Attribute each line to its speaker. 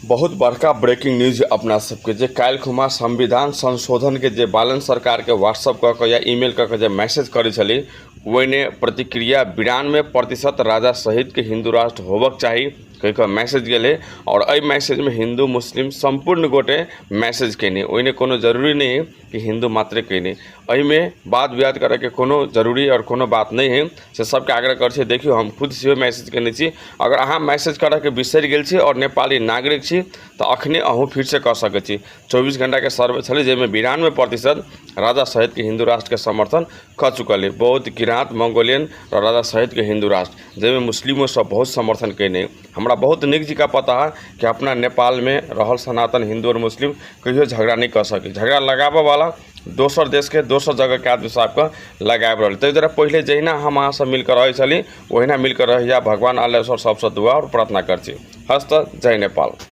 Speaker 1: बहुत बड़का breaking news अपना सबके जे काल्हि खुमा संविधान संशोधन के जे बालन सरकार के व्हाट्सअप कऽ के या ईमेल कऽ के जे मैसेज करै छली ओहिने प्रतिक्रिया 92% राजा सहित के हिंदू राष्ट्र होबक चाही कहि कऽ मैसेज गेलै। और एहि मैसेज में हिंदू मुस्लिम संपूर्ण गोटे मैसेज केने, ओहिने कोनो जरूरी नहीं है कि हिंदू मात्र केने। एहि में वाद विवाद करे के कोनो जरूरी और कोनो बात नहीं है से सबके आग्रह कर छी। देखियो हम खुद से मैसेज केने छी, अगर अहाँ मैसेज करे के बिसरि गेल छी और नेपाली नागरिक छी तो अखने अहूँ फिर से कह सकै छी। 24 घंटा के सर्वे छलै जाहिमे 92% राजा सहित के हिंदू राष्ट्र के समर्थन कर चुकल है। बौद्ध, किराँत, मंगोलियन और राजा सहित के हिंदू राष्ट्र जाहिमे मुस्लिमों सब बहुत समर्थन केने। हमरा बहुत निक जी का पता है कि अपना नेपाल में रहल सनातन हिंदू और मुस्लिम कहियो झगड़ा नहीं कर सके। झगड़ा लगाबे वाला दोसर देश के दोसर जगह के आदमी सबके लगाब रहा। तो इधर पहले जहिना हम अहाँ सब मिलकर रहे चली ओहिना मिलकर रहिया। भगवान आलेश्वर सबसे दुआ और प्रार्थना कर छी। हस्त जय नेपाल।